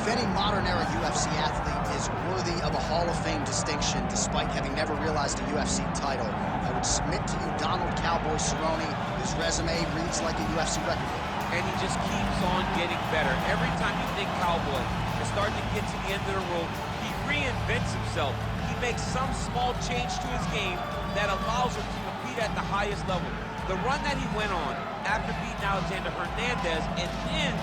If any modern-era UFC athlete is worthy of a Hall of Fame distinction, despite having never realized a UFC title, I would submit to you Donald "Cowboy" Cerrone. His resume reads like a UFC record. And he just keeps on getting better. Every time you think Cowboy is starting to get to the end of the road, he reinvents himself. He makes some small change to his game that allows him to compete at the highest level. The run that he went on after beating Alexander Hernandez and then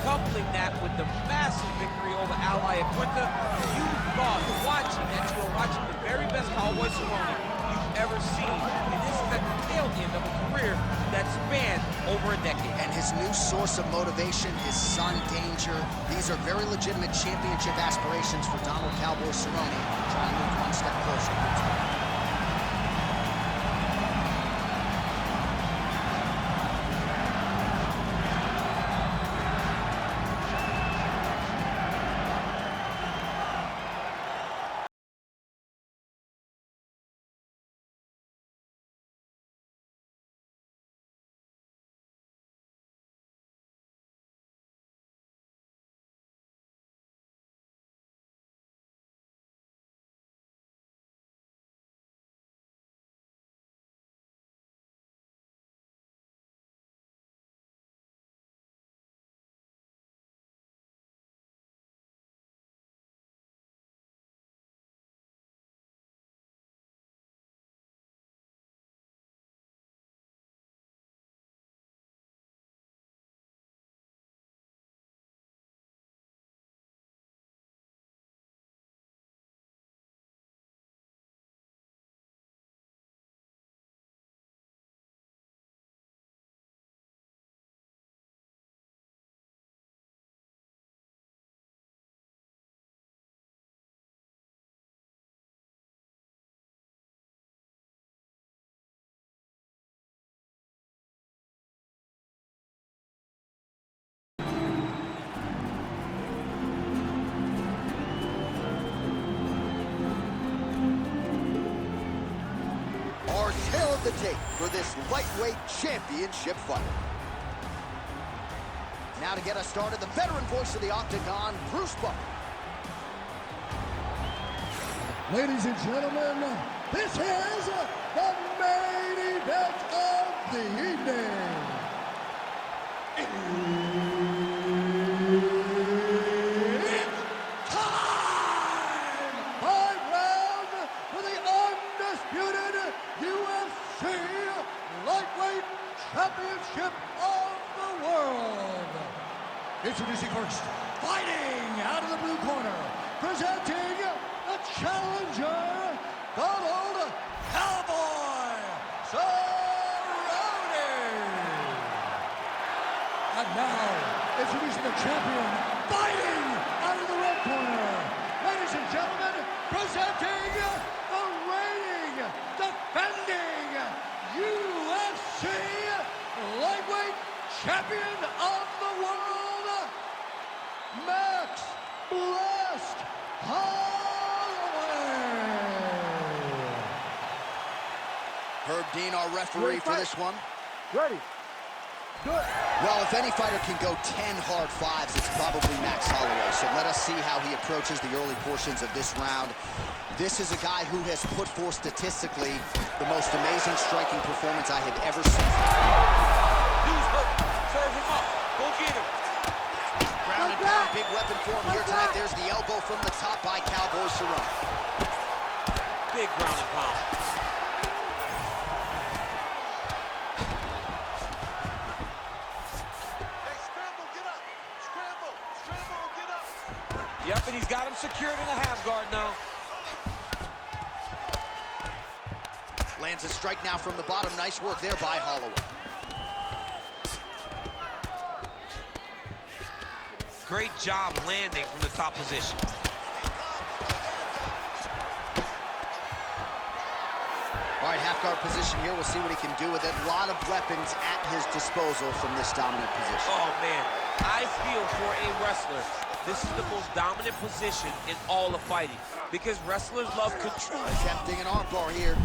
coupling that with the massive victory over Al Iaquinta, you thought watching that you were watching the very best Cowboy Cerrone you've ever seen. And this is at the tail end of a career that spanned over a decade. And his new source of motivation, his son, Danger. These are very legitimate championship aspirations for Donald "Cowboy" Cerrone, trying to move one step closer. Tail of the tape for this lightweight championship fight. Now to get us started, the veteran voice of the Octagon, Bruce Buffer. Ladies and gentlemen, this is the main event of the evening. It's time! 5 rounds for the undisputed UFC Lightweight Championship of the World. Introducing first, fighting out of the blue corner, presenting the challenger, Donald "Cowboy" Cerrone. And now, introducing the champion, fighting out of the red corner. Ladies and gentlemen, presenting the reigning, defending UFC Lightweight Champion of the World, Max Blessed Holloway. Herb Dean, our referee for this one. Ready. Good. Well, if any fighter can go 10 hard fives, it's probably Max Holloway. So let us see how he approaches the early portions of this round. This is a guy who has put forth statistically the most amazing striking performance I have ever seen. He's hurt. Serve him up. Go get him. Ground and pound, big weapon for him here tonight. There's the elbow from the top by Cowboy Cerrone. Big ground and pound. Yep, and he's got him secured in a half guard now. Lands a strike now from the bottom. Nice work there by Holloway. Great job landing from the top position. All right, half guard position here. We'll see what he can do with it. A lot of weapons at his disposal from this dominant position. Oh, man. I feel for a wrestler, this is the most dominant position in all of fighting because wrestlers love control. Attempting an armbar here.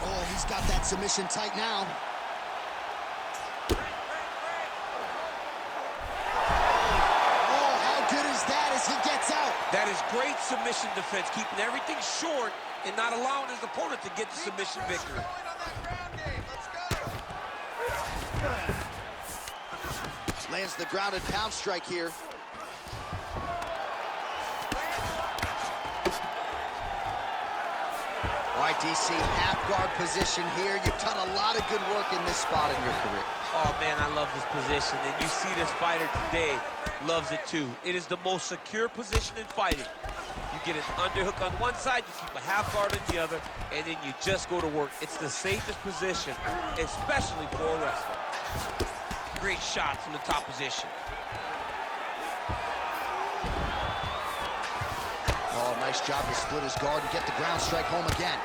Oh, he's got that submission tight now. Oh, how good is that as That is great submission defense, keeping everything short and not allowing his opponent to get the submission victory. Lands the grounded pound strike here. All right, DC, half guard position here. You've done a lot of good work in this spot in your career. Oh, man, I love this position. And you see this fighter today loves it, too. It is the most secure position in fighting. You get an underhook on one side, you keep a half guard on the other, and then you just go to work. It's the safest position, especially for a wrestler. Great shot from the top position. Oh, nice job to split his guard and get the ground strike home again.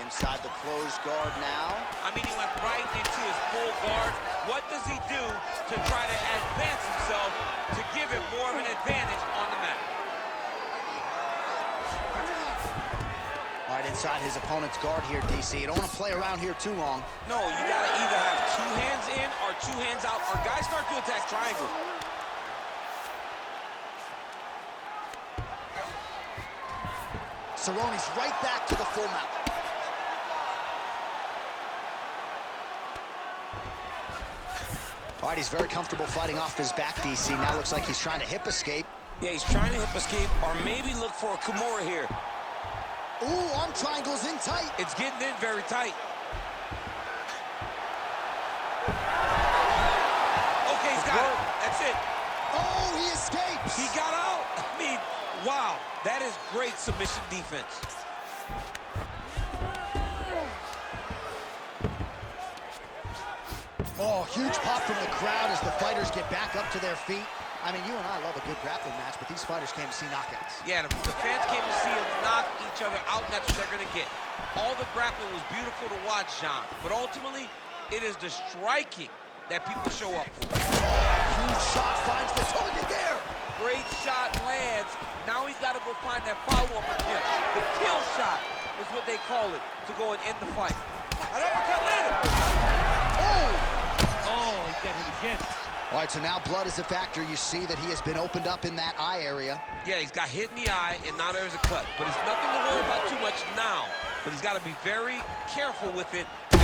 Inside the closed guard now. I mean, he went right into his full guard. What does he do to try to advance himself to give him more of an advantage on the mat? All right, inside his opponent's guard here, DC. You don't want to play around here too long. No, you got to either have two hands in or two hands out, or guys start to attack triangle. Cerrone's right back to the full mount. All right, he's very comfortable fighting off his back, DC. Now looks like he's trying to hip escape. Yeah, he's trying to hip escape or maybe look for a Kimura here. Ooh, arm triangle's in tight. It's getting in very tight. Okay, he's got it. That's it. Oh, he escapes. He got out. I mean, wow. That is great submission defense. Oh, huge pop from the crowd as the fighters get back up to their feet. I mean, you and I love a good grappling match, but these fighters came to see knockouts. Yeah, the fans came to see them knock each other out, and that's what they're going to get. All the grappling was beautiful to watch, John, but ultimately, it is the striking that people show up for. Huge shot finds the target there. Great shot lands. Now he's got to go find that follow-up again. The kill shot is what they call it, to go and end the fight. An uppercut landed. Oh, he got hit again. All right, so now blood is a factor. You see that he has been opened up in that eye area. Yeah, he's got hit in the eye, and now there's a cut. But it's nothing to worry about too much now. But he's got to be very careful with it. Oh,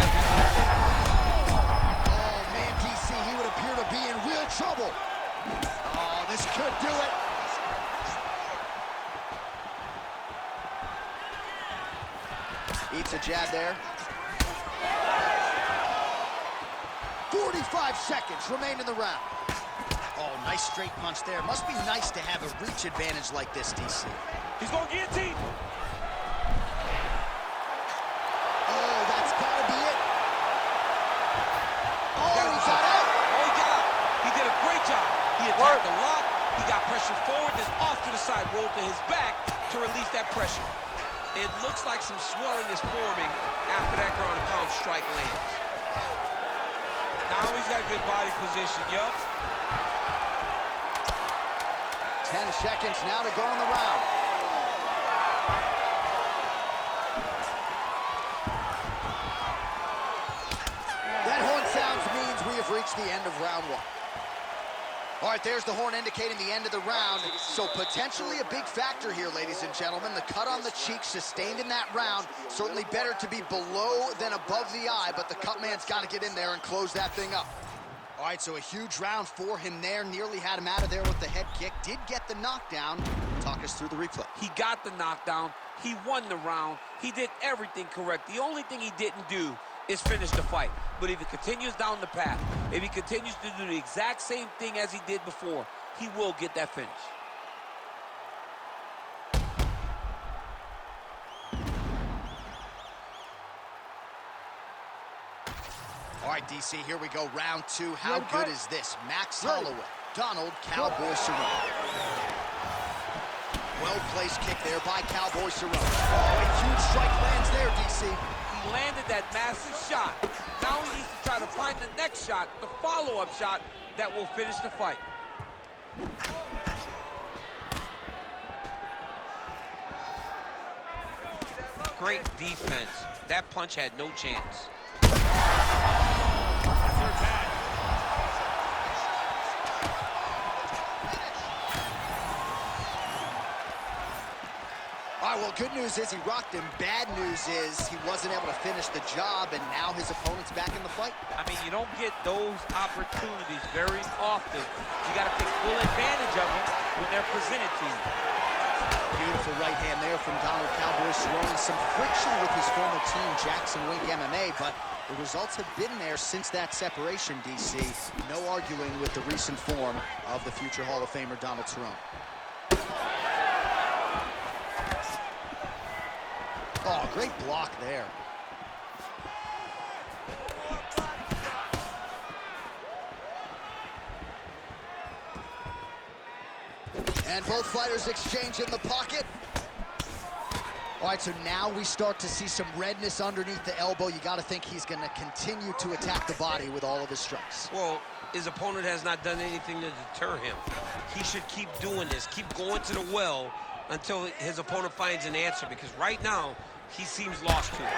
man, DC, he would appear to be in real trouble. Oh, this could do it. Eats a jab there. 45 seconds remain in the round. Oh, nice straight punch there. Must be nice to have a reach advantage like this, DC. He's going to guillotine. Oh, that's got to be it. Oh, he got out. Oh, he got out. He did a great job. He attacked a lot. He got pressure forward, then off to the side, rolled to his back to release that pressure. It looks like some swelling is forming after that ground and pound strike lands. Now he's got good body position, yup. 10 seconds now to go in the round. That horn sounds means we have reached the end of round one. All right, there's the horn indicating the end of the round. So potentially a big factor here, ladies and gentlemen. The cut on the cheek sustained in that round. Certainly better to be below than above the eye, but the cut man's got to get in there and close that thing up. All right, so a huge round for him there. Nearly had him out of there with the head kick. Did get the knockdown. Talk us through the replay. He got the knockdown. He won the round. He did everything correct. The only thing he didn't do is finish the fight. But if he continues down the path, if he continues to do the exact same thing as he did before, he will get that finish. All right, DC, here we go. Round two. How good is this? Max Holloway, Donald Cowboy Cerrone. Well-placed kick there by Cowboy Cerrone. Oh, a huge strike lands there, DC. He landed that massive shot. Now he needs to try to find the next shot, the follow-up shot that will finish the fight. Great defense. That punch had no chance. All right, well, good news is he rocked him. Bad news is he wasn't able to finish the job, and now his opponent's back in the fight. I mean, you don't get those opportunities very often. You got to take full advantage of them when they're presented to you. Beautiful right hand there from Donald Cowboy Cerrone. Some friction with his former team, Jackson Wink MMA, but the results have been there since that separation, DC. No arguing with the recent form of the future Hall of Famer, Donald Cerrone. Oh, great block there. And both fighters exchange in the pocket. All right, so now we start to see some redness underneath the elbow. You got to think he's going to continue to attack the body with all of his strikes. Well, his opponent has not done anything to deter him. He should keep doing this, keep going to the well until his opponent finds an answer, because right now, he seems lost to it.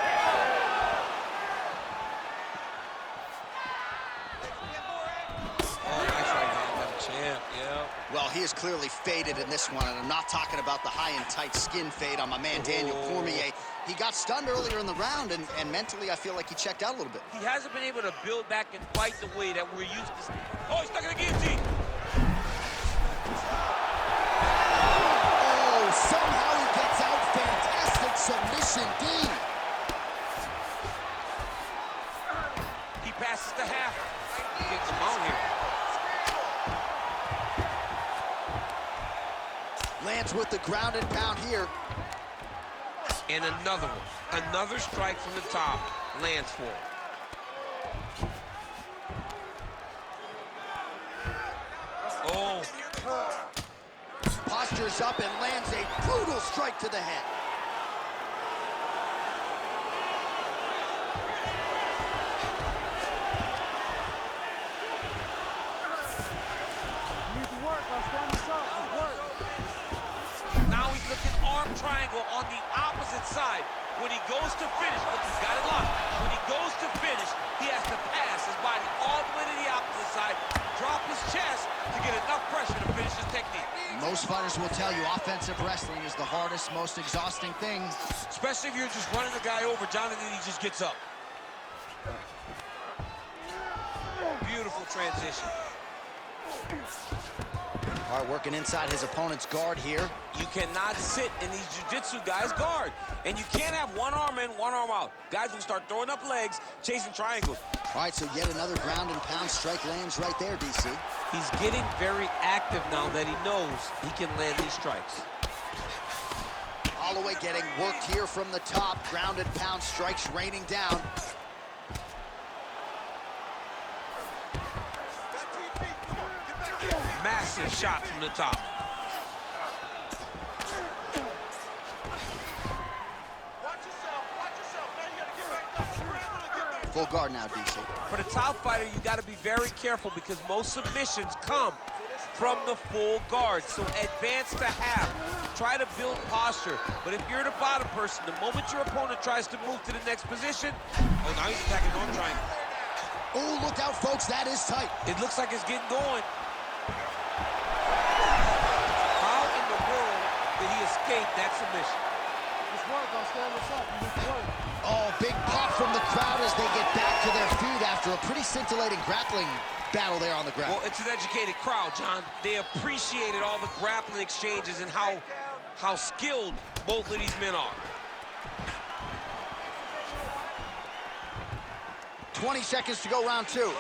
Oh, nice right hand by the champ, yeah. Well, he is clearly faded in this one, and I'm not talking about the high and tight skin fade on my man Daniel Cormier. He got stunned earlier in the round, and mentally I feel like he checked out a little bit. He hasn't been able to build back and fight the way that we're used to. Oh, he's stuck in the guillotine. Oh, somehow he gets out. Fantastic submission, D. He passes the half. He gets him out here. Lands with the ground and pound here. And another one. Another strike from the top. Lands for him. Oh. Postures up and lands a brutal strike to the head. Need to work. I'll stand this up. Let's work. Now he's looking arm triangle on the opposite side. When he goes to finish, look, he's got it locked. When he goes to finish, he has to pass his body all the way to the opposite side, drop his chest to get enough pressure to finish his technique. Most fighters will tell you offensive wrestling is the hardest, most exhausting thing. Especially if you're just running the guy over, Jonathan, he just gets up. Beautiful transition. All right, working inside his opponent's guard here. You cannot sit in these jiu-jitsu guys' guard. And you can't have one arm in, one arm out. Guys will start throwing up legs, chasing triangles. All right, so yet another ground and pound strike lands right there, DC. He's getting very active now that he knows he can land these strikes. Holloway getting worked here from the top. Ground and pound strikes raining down. Massive shot from the top. Full guard now, DC. For the top fighter, you got to be very careful because most submissions come from the full guard. So advance to half. Try to build posture. But if you're the bottom person, the moment your opponent tries to move to the next position, Oh, now he's attacking arm triangle. Oh, look out, folks. That is tight. It looks like it's getting going. how in the world did he escape that submission? Let's work. I'll stand this up. You need to work. Oh, big pop from the crowd as they get back to their feet after a pretty scintillating grappling battle there on the ground. Well, it's an educated crowd, John. They appreciated all the grappling exchanges and how skilled both of these men are. 20 seconds to go, round two.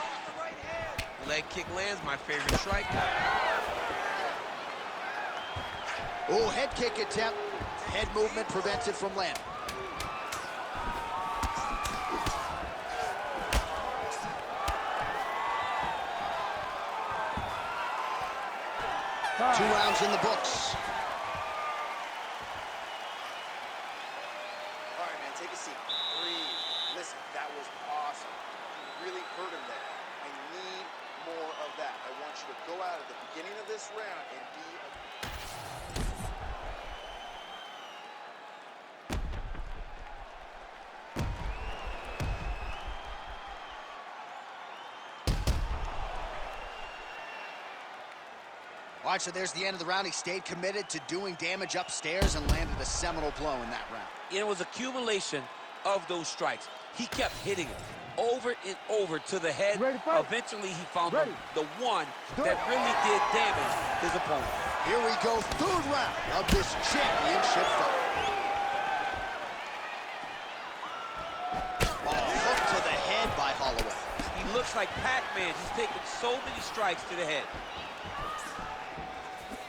Leg kick lands, my favorite strike. Oh, head kick attempt. Head movement prevents it from landing. Two rounds in the books. All right, man, take a seat. Breathe. Listen, that was awesome. You really hurt him there. I need more of that. I want you to go out at the beginning of this round and be All right, so there's the end of the round. He stayed committed to doing damage upstairs and landed a seminal blow in that round. It was accumulation of those strikes. He kept hitting it over and over to the head. Eventually, he found the one that really did damage his opponent. Here we go, third round of this championship fight. Oh, hook to the head by Holloway. He looks like Pac-Man. He's taken so many strikes to the head.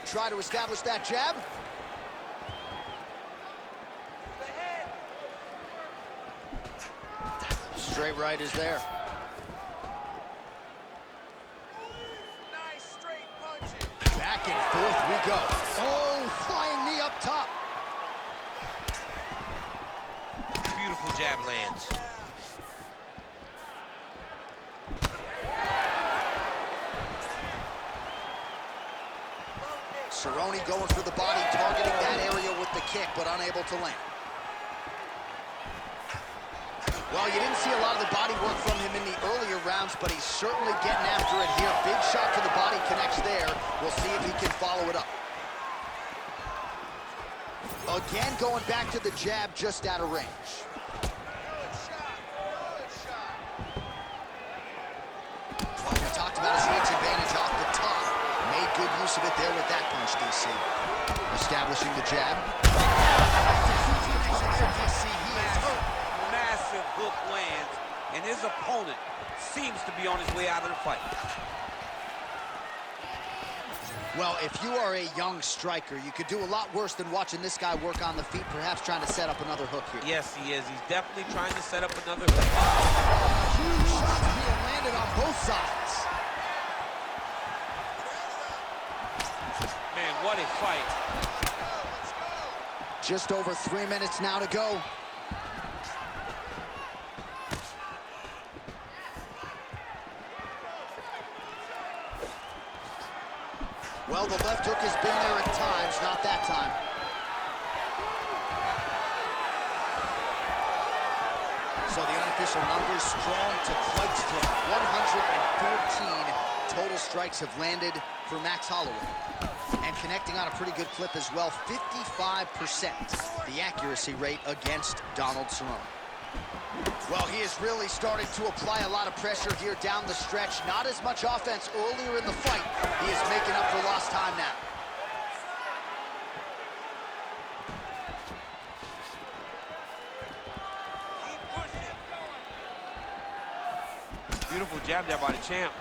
Try to establish that jab. Straight right is there. Nice straight punches. Back and forth we go. Oh, flying knee up top. Beautiful jab lands. Cerrone going for the body, targeting that area with the kick, but unable to land. Well, you didn't see a lot of the body work from him in the earlier rounds, but he's certainly getting after it here. Big shot to the body, connects there. We'll see if he can follow it up. Again, going back to the jab, just out of range. Good shot. Good shot. Well, we talked about his reach advantage off the top. Made good use of it there with that punch, DC. Establishing the jab. DC, he is hurt. Massive hook lands, and his opponent seems to be on his way out of the fight. Well, if you are a young striker, you could do a lot worse than watching this guy work on the feet, perhaps trying to set up another hook here. Yes, he is. He's definitely trying to set up another hook. Huge shots being landed on both sides. Man, what a fight. Just over 3 minutes now to go. Well, the left hook has been there at times, not that time. So the unofficial numbers strong to quite strong. 114 total strikes have landed for Max Holloway. And connecting on a pretty good clip as well, 55% the accuracy rate against Donald Cerrone. Well, he is really starting to apply a lot of pressure here down the stretch. Not as much offense earlier in the fight. He is making up for lost time now. Beautiful jab there by the champ.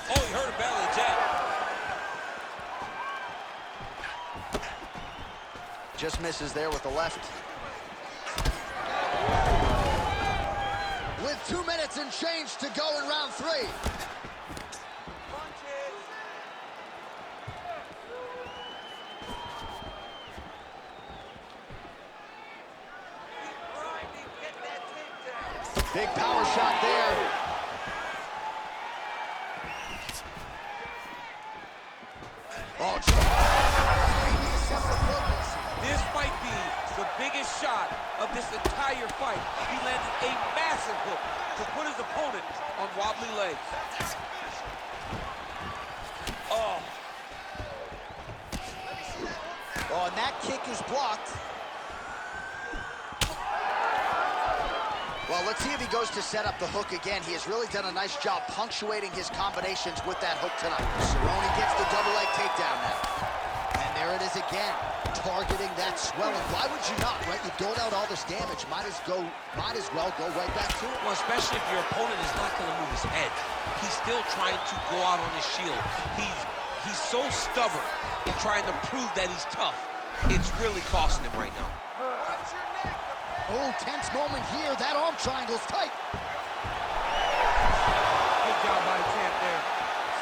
Oh, he hurt him badly, the jab. Just misses there with the left. With 2 minutes and change to go in round 3. Big power shot there. Oh, This might be the biggest shot of this entire fight. He landed a massive hook to put his opponent on wobbly legs. Oh. Oh, and that kick is blocked. Well, let's see if he goes to set up the hook again. He has really done a nice job punctuating his combinations with that hook tonight. Cerrone gets the double leg takedown now. And there it is again, targeting that swelling. Why would you not, right? You doled out all this damage. Might as well go right back to it. Well, especially if your opponent is not going to move his head. He's still trying to go out on his shield. He's so stubborn in trying to prove that he's tough. It's really costing him right now. Oh, tense moment here. That arm triangle's tight. Good job by the champ there.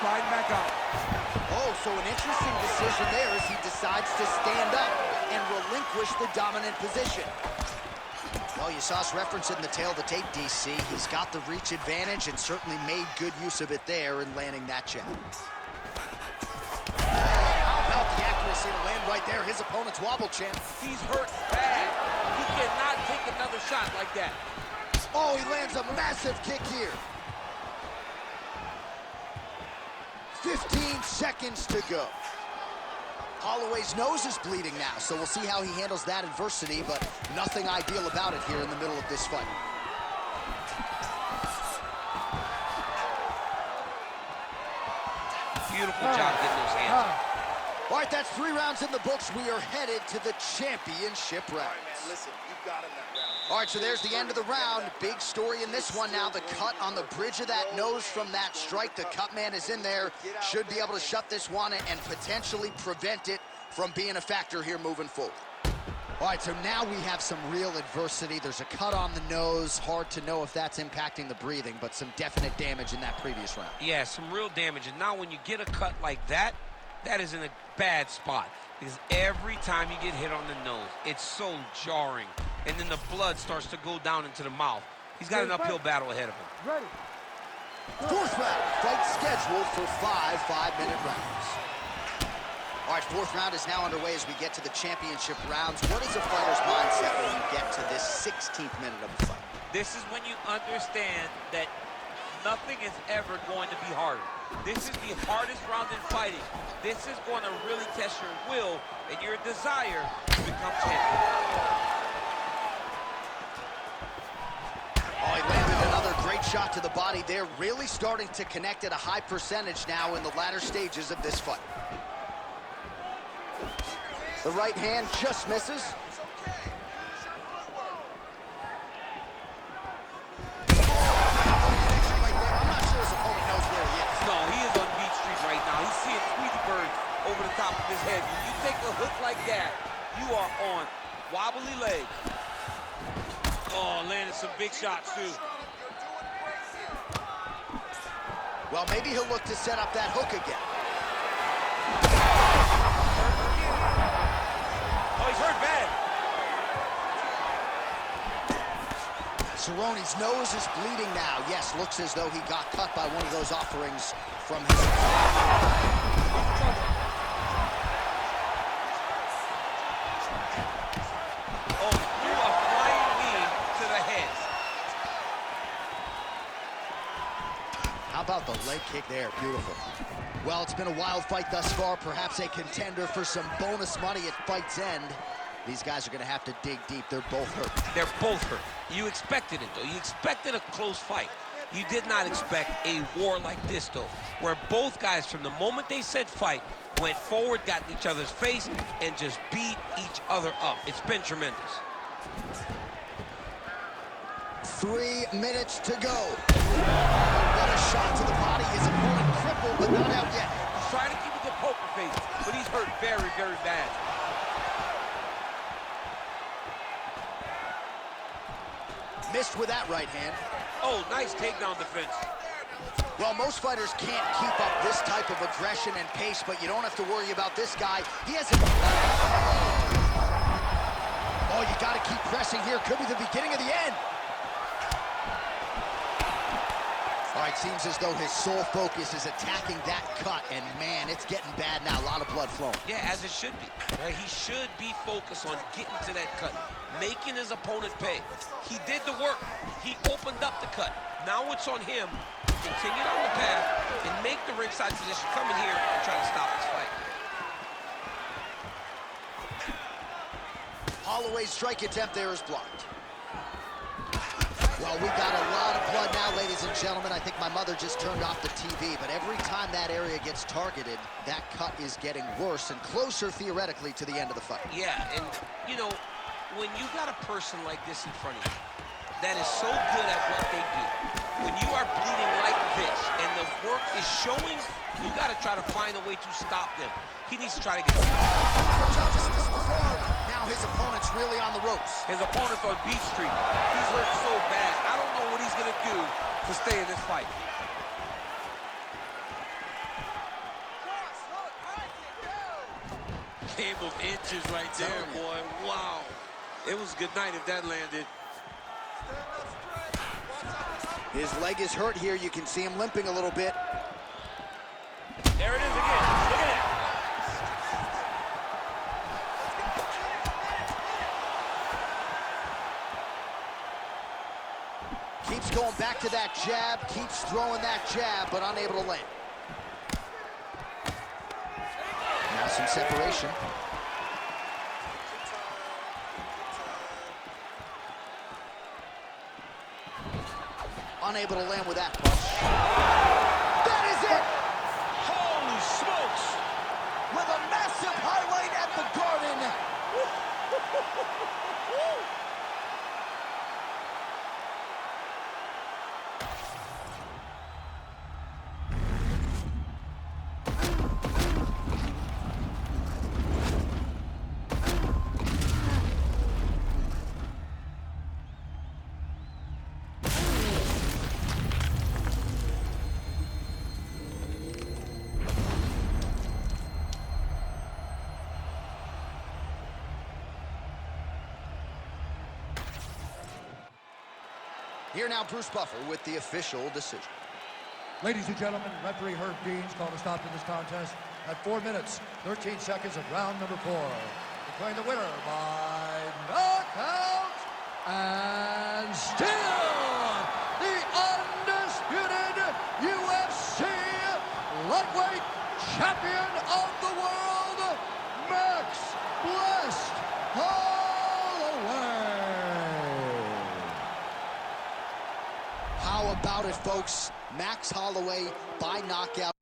Sliding back up. Oh, so an interesting decision there as he decides to stand up and relinquish the dominant position. Well, you saw us referencing the tail of the tape, DC. He's got the reach advantage and certainly made good use of it there in landing that jab. How about the accuracy to land right there? His opponent's wobble champ. He's hurt bad. He cannot take another shot like that. Oh, he lands a massive kick here. 15 seconds to go. Holloway's nose is bleeding now, so we'll see how he handles that adversity, but nothing ideal about it here in the middle of this fight. Beautiful job getting those hands up. All right, that's 3 rounds in the books. We are headed to the championship rounds. All right, man, listen, you got him that round. All right, so there's the end of the round. Big story in this one now. The cut on the bridge of that nose from that strike. The cut man is in there. Should be able to shut this one and potentially prevent it from being a factor here moving forward. All right, so now we have some real adversity. There's a cut on the nose. Hard to know if that's impacting the breathing, but some definite damage in that previous round. Yeah, some real damage. And now when you get a cut like that, that is in a bad spot. Because every time you get hit on the nose, it's so jarring. And then the blood starts to go down into the mouth. He's got an uphill battle ahead of him. Ready. 4th round, fight scheduled for 5 5-minute rounds. All right, 4th round is now underway as we get to the championship rounds. What is a fighter's mindset when you get to this 16th minute of the fight? This is when you understand that nothing is ever going to be harder. This is the hardest round in fighting. This is going to really test your will and your desire to become champion. Oh, he landed another great shot to the body there. Really starting to connect at a high percentage now in the latter stages of this fight. The right hand just misses. Over the top of his head. When you take a hook like that, you are on wobbly legs. Oh, landed some big shots, too. Well, maybe he'll look to set up that hook again. Oh, he's hurt bad. Cerrone's nose is bleeding now. Yes, looks as though he got cut by one of those offerings from his... How about the leg kick there? Beautiful. Well, it's been a wild fight thus far. Perhaps a contender for some bonus money at fight's end. These guys are going to have to dig deep. They're both hurt. They're both hurt. You expected it, though. You expected a close fight. You did not expect a war like this, though, where both guys, from the moment they said fight, went forward, got in each other's face, and just beat each other up. It's been tremendous. 3 minutes to go. What a shot to the body. His opponent crippled, but not out yet. He's trying to keep a good poker face, but he's hurt very, very bad. Missed with that right hand. Oh, nice takedown defense. Well, most fighters can't keep up this type of aggression and pace, but you don't have to worry about this guy. He has a... Oh, you got to keep pressing here. Could be the beginning of the end. All right, seems as though his sole focus is attacking that cut, and man, it's getting bad now. A lot of blood flowing. Yeah, as it should be. Right? He should be focused on getting to that cut, making his opponent pay. He did the work. He opened up the cut. Now it's on him to continue down the path and make the ringside position, come in here and try to stop this fight. Holloway's strike attempt there is blocked. Well, we got a lot of blood now, ladies and gentlemen. I think my mother just turned off the TV, but every time that area gets targeted, that cut is getting worse and closer, theoretically, to the end of the fight. Yeah, and, you know, when you got a person like this in front of you that is so good at what they do, when you are bleeding like this and the work is showing, you got to try to find a way to stop them. He needs to try to get... Now his opponent's really on the ropes. His opponent's on Beach Street. He's hurt so bad. I don't know what he's going to do to stay in this fight. Game of inches right there, boy. Wow. It was good night if that landed. His leg is hurt here. You can see him limping a little bit. There it is again. Look at that. Keeps going back to that jab, keeps throwing that jab, but unable to land. some separation. Unable to land with that punch. That is it! Holy smokes! With a massive highlight at the Garden. Here now, Bruce Buffer with the official decision. Ladies and gentlemen, referee Herb Dean's called a stop to this contest at 4 minutes, 13 seconds of round number 4. Declaring the winner by knockout and still the undisputed UFC lightweight champion of the world, Max Blessed Holloway. How about it, folks? Max Holloway by knockout.